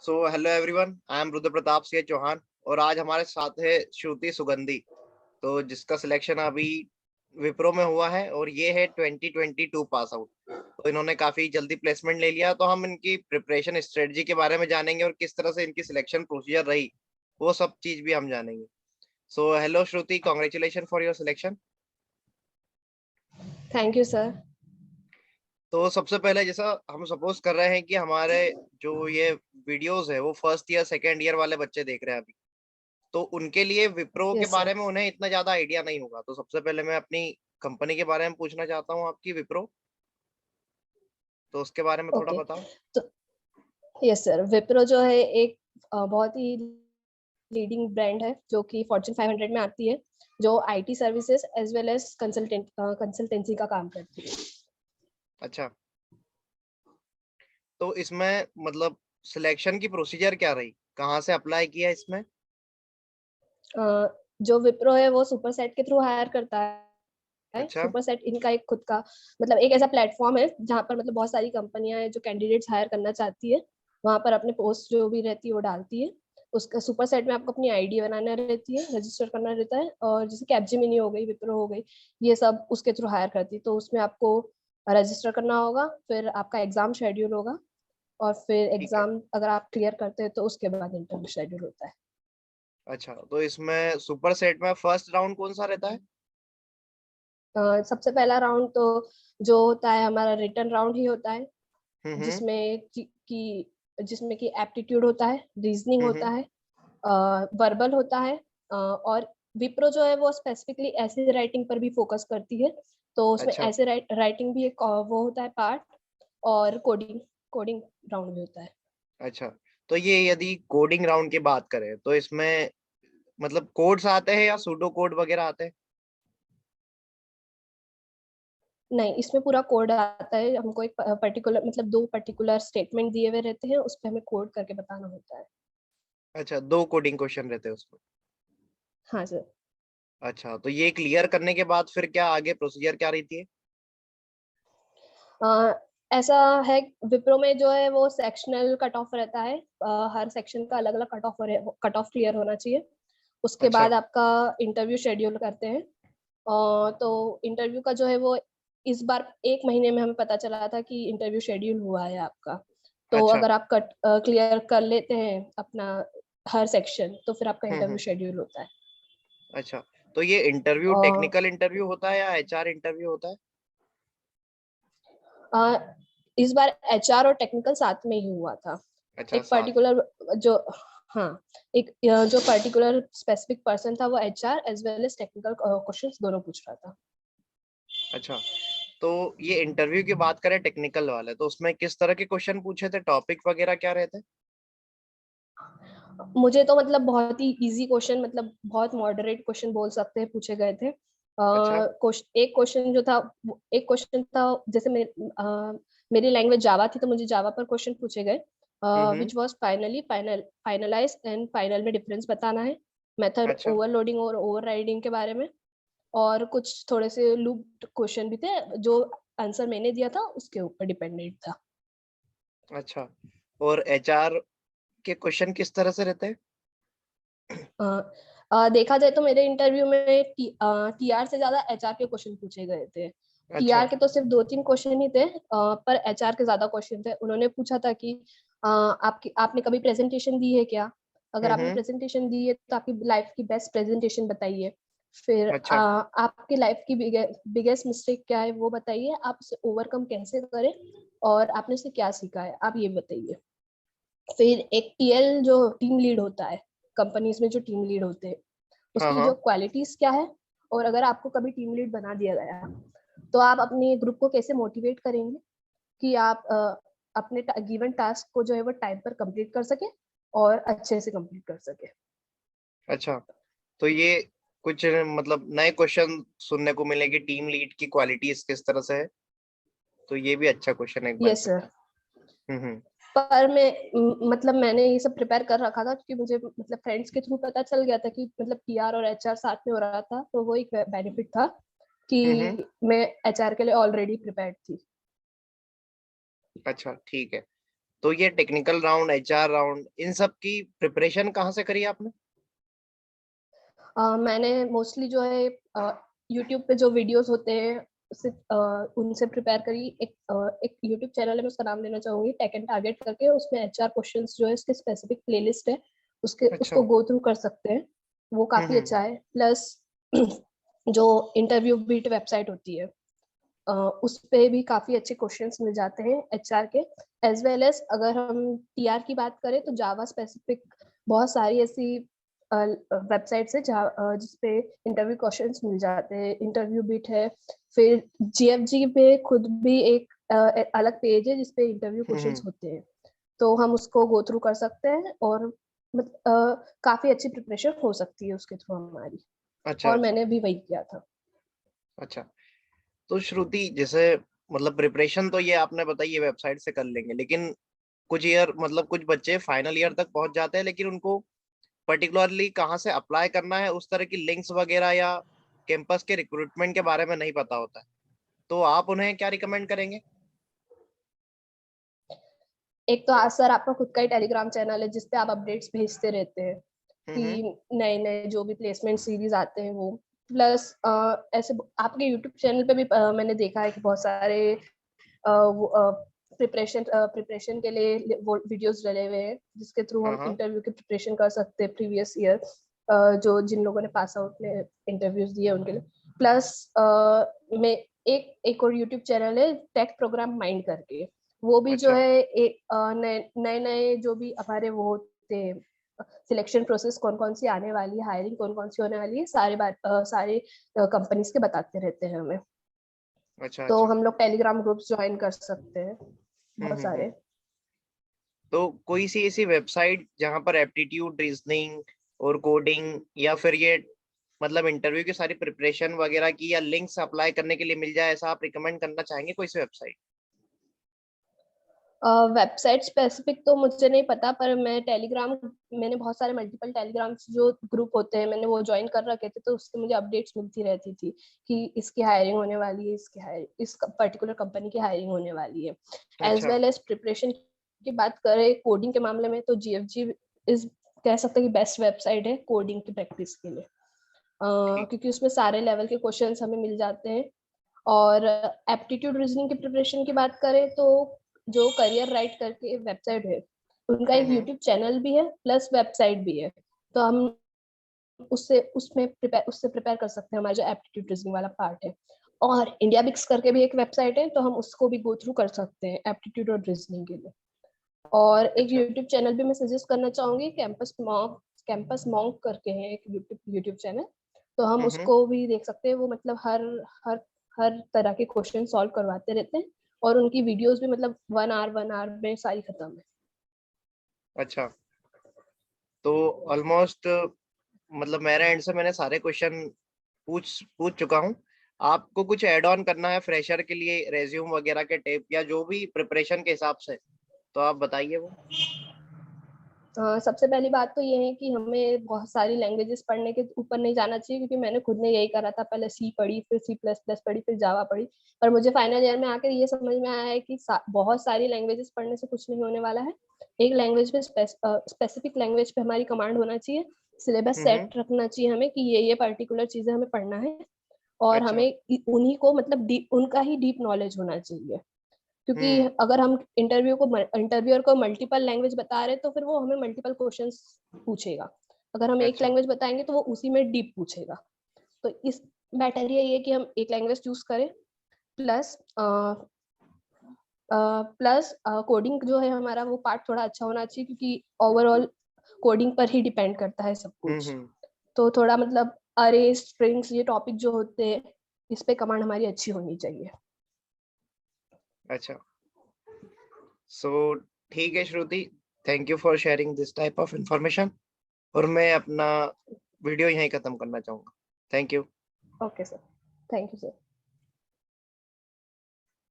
So hello everyone, I am Rudra Pratap Singh Chauhan और आज हमारे साथ है श्रुति सुगंधी। तो जिसका सिलेक्शन अभी विप्रो में हुआ है और ये है 2022 पास आउट। तो इन्होंने काफी जल्दी प्लेसमेंट ले लिया, तो हम इनकी प्रिपरेशन स्ट्रेटजी के बारे में जानेंगे और किस तरह से इनकी सिलेक्शन प्रोसीजर रही, वो सब चीज भी हम जानेंगे। So hello Shruti, congratulation for your selection. Thank you sir. तो सबसे पहले जैसा हम सपोज कर रहे हैं कि हमारे जो ये वीडियोस है वो फर्स्ट ईयर सेकेंड ईयर वाले बच्चे देख रहे हैं अभी, तो उनके लिए विप्रो के यस सर। बारे में उन्हें इतना ज्यादा आइडिया नहीं होगा। तो सबसे पहले मैं अपनी कंपनी के बारे में पूछना चाहता हूँ, आपकी विप्रो, तो उसके बारे में थोड़ा ओके, बताओ। तो यस सर, विप्रो जो है एक बहुत ही लीडिंग ब्रांड है जो कि फॉर्च्यून 500 में आती है, जो IT services as well as consultancy का काम करती है। अच्छा, तो इसमें मतलब सिलेक्शन की प्रोसीजर क्या रही, कहाँ से अप्लाई किया इसमें? जो विप्रो है वो सुपर सेट के थ्रू हायर करता है। अच्छा। सुपर सेट इनका एक खुद का मतलब एक ऐसा प्लेटफॉर्म है जहाँ पर मतलब बहुत सारी कंपनियां हैं जो कैंडिडेट्स हायर करना चाहती है, वहां पर अपने पोस्ट जो भी रहती है वो डालती है। उसका सुपर सेट में आपको अपनी आईडी बनाना रहती है, रजिस्टर करना रहता है, और जैसे कैपजेमिनी हो गई, विप्रो हो गई, ये सब उसके थ्रू हायर करती है। तो उसमें आपको रजिस्टर करना होगा, फिर आपका एग्जाम शेड्यूल होगा, और फिर ठीक है। एग्जाम अगर आप क्लियर करते हैं तो उसके बाद इंटरव्यू शेड्यूल होता है। अच्छा, तो इसमें सुपर सेट में फर्स्ट राउंड कौन सा रहता है? सबसे पहला राउंड तो जो होता है हमारा रिटर्न राउंड ही होता है, हम्म। जिसमें कि एप्टीट्यूड होता है, रीजनिंग होता हम्म। है, वर्बल होता है, और विप्रो जो है वो स्पेसिफिकली ऐसे राइटिंग पर भी फोकस करती है, तो उसमें अच्छा। ऐसे राइटिंग भी एक वो होता है पार्ट, और कोडिंग कोडिंग राउंड भी होता है। अच्छा, तो ये यदि कोडिंग राउंड की बात करें तो इसमें मतलब कोड्स आते हैं या सूडो कोड वगैरह आते हैं? नहीं, इसमें पूरा कोड आता है। हमको एक पर्टिकुलर मतलब दो पर्टिकुलर स्टेटमेंट दिए हुए रहते हैं, उस पर हमें कोड करके बताना होता है। अच्छा, दो कोडिंग क्वेश्चन रहते हैं उसमें। हाँ सर। अच्छा, तो ये क्लियर करने के बाद फिर क्या आगे प्रोसीजर क्या रहती है? अ, ऐसा है, विप्रो में जो है वो सेक्शनल कट ऑफ रहता है। हर सेक्शन का अलग अलग कट ऑफ क्लियर होना चाहिए। उसके अच्छा। बाद आपका इंटरव्यू शेड्यूल करते हैं। तो इंटरव्यू का जो है वो इस बार एक महीने में हमें पता चला था कि इंटरव्यू शेड्यूल हुआ है आपका। तो अच्छा। अगर आप कट क्लियर कर लेते हैं अपना हर सेक्शन, तो फिर आपका इंटरव्यू हम्म। शेड्यूल होता है। अच्छा, तो ये इंटरव्यू और टेक्निकल इंटरव्यू होता है या एचआर इंटरव्यू होता है? इस बार एचआर और टेक्निकल साथ में ही हुआ था। अच्छा, एक साथ। पर्टिकुलर जो हाँ, एक जो पर्टिकुलर स्पेसिफिक पर्सन था वो HR as well as technical questions दोनों पूछ रहा था। अच्छा, तो ये इंटरव्यू की बात करें टेक्निकल वाले, तो उसमें किस तरह के क्वेश्चन पूछे थे, टॉपिक वगैरह क्या रहते? मुझे तो मतलब बहुत ही इजी क्वेश्चन, मतलब बहुत मॉडरेट क्वेश्चन बोल सकते हैं, पूछे गए थे। अच्छा। एक क्वेश्चन जो था, एक क्वेश्चन था, जैसे मेरी लैंग्वेज जावा थी तो मुझे जावा पर क्वेश्चन पूछे गए, hmm. Which was finalise and final में डिफरेंस बताना है, मेथड अच्छा। ओवरलोडिंग और ओवरराइडिंग के बारे में, और कुछ थोड़े से लूप क्वेश्चन भी थे जो आंसर मैंने दिया था उसके ऊपर डिपेंडेंट था। अच्छा, और एचआर के क्वेश्चन किस तरह से रहते हैं? अ, देखा जाए तो मेरे इंटरव्यू में टीआर से ज्यादा एचआर के क्वेश्चन पूछे गए थे। अच्छा। टीआर के तो सिर्फ दो तीन क्वेश्चन ही थे, पर एचआर के ज्यादा क्वेश्चन थे। उन्होंने पूछा था कि आपने कभी प्रेजेंटेशन दी है क्या? अगर आपने हम्म। प्रेजेंटेशन दी है तो आपकी लाइफ की बेस्ट प्रेजेंटेशन बताइए। फिर अच्छा। आपकी लाइफ की बिगेस्ट मिस्टेक क्या है वो बताइए, आप उसे ओवरकम कैसे करें, और आपने उसे क्या सीखा है आप ये बताइए। फिर एक टीएल जो टीम लीड होता है, कंपनीज में जो टीम लीड होते हैं, हाँ उसकी हाँ। जो क्वालिटीज क्या है, और अगर आपको कभी टीम लीड बना दिया गया तो आप अपने ग्रुप को कैसे मोटिवेट करेंगे कि आप अपने गिवन टास्क को जो है वो टाइम पर कंप्लीट कर सके और अच्छे से कंप्लीट कर सके। अच्छा, तो ये कुछ मतलब नए क्वेश्चन सुनने को मिले कि टीम लीड की क्वालिटीज किस तरह से है, तो ये भी अच्छा क्वेश्चन है एक बार यस से। सर। हम्म। पर मतलब मैंने ये सब प्रिपेयर कर रखा था, क्योंकि मुझे मतलब फ्रेंड्स के थ्रू पता चल गया था कि मतलब पीआर और एचआर साथ में हो रहा था, तो वो एक बेनिफिट था हम्म। कि मैं एचआर के लिए ऑलरेडी प्रिपेयर्ड थी। अच्छा, ठीक है। तो ये टेक्निकल राउंड, एचआर राउंड, इन सब की प्रिपरेशन कहाँ से करी आपने? मैंने मोस्टली जो है यूट्यूब पे जो वीडियोस होते हैं उनसे प्रिपेयर करी। एक यूट्यूब चैनल है, मैं उसका नाम लेना चाहूंगी, टेक एंड टारगेट करके। उसमें एचआर क्वेश्चंस जो है उसके स्पेसिफिक प्लेलिस्ट है, अच्छा। उसको गो थ्रू कर सकते हैं, वो काफी हम्म। अच्छा है। प्लस जो इंटरव्यू बीट वेबसाइट होती है उस पे भी काफी अच्छे क्वेश्चंस मिल जाते हैं एचआर के। एज वेल एज अगर हम टीआर की बात करें तो जावा स्पेसिफिक बहुत सारी ऐसी वेबसाइट्स है जहाँ जिसपे इंटरव्यू क्वेश्चंस मिल जाते हैं। इंटरव्यू बिट है, फिर जीएफजी पे खुद भी एक अलग पेज है जिसपे इंटरव्यू क्वेश्चंस हम्म। होते हैं, तो हम उसको गो थ्रू कर सकते हैं और काफी अच्छी प्रिपरेशन हो सकती है उसके थ्रू हमारी। अच्छा और अच्छा मैंने भी वही किया था। अच्छा। तो श्रुति, जैसे मतलब प्रिपरेशन तो ये आपने बताई ये वेबसाइट से कर लेंगे, लेकिन कुछ ईयर मतलब कुछ बच्चे फाइनल ईयर तक पहुंच जाते हैं, लेकिन उनको पर्टिकुलरली कहाँ से अप्लाई करना है उस तरह की लिंक्स वगैरह या कैंपस के रिक्रूटमेंट के बारे में नहीं पता होता है, तो आप उन्हें क्या रिकमेंड करेंगे? एक तो आज सर आपका खुद का ही टेलीग्राम चैनल है जिसपे आप अपडेट्स भेजते रहते हैं हम्म। कि नए नए जो भी प्लेसमेंट सीरीज आते हैं वो। प्लस ऐसे आपके यूट्यूब चैनल पे भी मैंने देखा है कि बहुत सारे प्रिपरेशन के लिए वो वीडियोस डले हुए हैं जिसके थ्रू हाँ हम हाँ। इंटरव्यू की प्रिपरेशन कर सकते हैं प्रीवियस ईयर, जो जिन लोगों ने पास आउट ने इंटरव्यूज दिए उनके लिए। प्लस मैं एक और यूट्यूब चैनल है टेक प्रोग्राम माइंड करके, वो भी जो अच्छा। है एक नए नए जो भी हमारे वो होते हैं सिलेक्शन प्रोसेस कौन कौन सी आने वाली है, हायरिंग कौन कौन सी होने वाली है, सारे कंपनीज के बताते रहते हैं हमें। अच्छा तो अच्छा। हम लोग टेलीग्राम ग्रुप्स ज्वाइन कर सकते हैं बहुत हम्म। सारे। तो कोई सी ऐसी वेबसाइट जहाँ पर एप्टीट्यूड, रीजनिंग और कोडिंग, या फिर ये मतलब इंटरव्यू की सारी प्रिपरेशन वगैरह की या लिंक्स अप्लाई करने के लिए मिल जाए, ऐसा आप रिकमेंड करना चाहेंगे कोई सी वेबसाइट? वेबसाइट स्पेसिफिक तो मुझे नहीं पता, पर मैं टेलीग्राम, मैंने बहुत सारे मल्टीपल टेलीग्राम जो ग्रुप होते हैं मैंने वो ज्वाइन कर रखे थे, तो उससे मुझे अपडेट्स मिलती रहती थी कि इसकी हायरिंग होने वाली है, इस पर्टिकुलर कंपनी की हायरिंग होने वाली है। एज अच्छा। वेल एज प्रिपरेशन की बात करें कोडिंग के मामले में तो जीएफजी इज कह सकते हैं कि बेस्ट वेबसाइट है कोडिंग की प्रैक्टिस के लिए, ठीक। क्योंकि उसमें सारे लेवल के क्वेश्चंस हमें मिल जाते हैं। और एप्टीट्यूड रीजनिंग की प्रिपरेशन की बात करें तो जो करियर राइट करके वेबसाइट है उनका एक हम्म। यूट्यूब चैनल भी है प्लस वेबसाइट भी है, तो हम उससे प्रिपेयर कर सकते हैं हमारा जो एप्टीट्यूड रीजनिंग वाला पार्ट है। और इंडिया बिक्स करके भी एक वेबसाइट है, तो हम उसको भी गो थ्रू कर सकते हैं एप्टीट्यूड और रीजनिंग के लिए। और एक अच्छा। यूट्यूब चैनल भी मैं सजेस्ट करना चाहूंगी, कैंपस मॉन्क करके है एक यूट्यूब चैनल, तो हम हम्म। उसको भी देख सकते हैं। वो मतलब हर हर तरह के क्वेश्चन सॉल्व करवाते रहते हैं और उनकी वीडियोस भी मतलब 1 आवर में सारी खत्म है। अच्छा। तो ऑलमोस्ट मतलब मेरे एंड से मैंने सारे क्वेश्चन पूछ पूछ चुका हूँ। आपको कुछ ऐड ऑन करना है फ्रेशर के लिए, रेज्यूम वगैरह के टेप या जो भी प्रिपरेशन के हिसाब से, तो आप बताइए वो। सबसे पहली बात तो ये है कि हमें बहुत सारी लैंग्वेजेस पढ़ने के ऊपर नहीं जाना चाहिए, क्योंकि मैंने खुद ने यही करा था, पहले सी पढ़ी, फिर सी प्लस प्लस पढ़ी, फिर जावा पढ़ी। पर मुझे फाइनल ईयर में आकर ये समझ में आया है कि बहुत सारी लैंग्वेजेस पढ़ने से कुछ नहीं होने वाला है। एक लैंग्वेज पे स्पेसिफिक लैंग्वेज पे हमारी कमांड होना चाहिए, सिलेबस हम्म। सेट रखना चाहिए हमें कि ये पर्टिकुलर चीजें हमें पढ़ना है, और अच्छा। हमें उन्हीं को मतलब उनका ही डीप नॉलेज होना चाहिए। क्योंकि हम्म। अगर हम इंटरव्यूअर को मल्टीपल लैंग्वेज बता रहे तो फिर वो हमें मल्टीपल क्वेश्चंस पूछेगा। अगर हम एक अच्छा। लैंग्वेज बताएंगे तो वो उसी में डीप पूछेगा। तो इस बेटर ये है कि हम एक लैंग्वेज चूज करें। प्लस कोडिंग जो है हमारा वो पार्ट थोड़ा अच्छा होना चाहिए, क्योंकि ओवरऑल कोडिंग पर ही डिपेंड करता है सब कुछ। हम्म। तो थोड़ा मतलब अरे स्ट्रिंग्स ये टॉपिक जो होते हैं इस पे कमांड हमारी अच्छी होनी चाहिए। अच्छा। सो ठीक है Shruti, thank you for sharing this type of information, और मैं अपना वीडियो यहीं खत्म करना चाहूंगा। Thank you. Okay sir, thank you sir.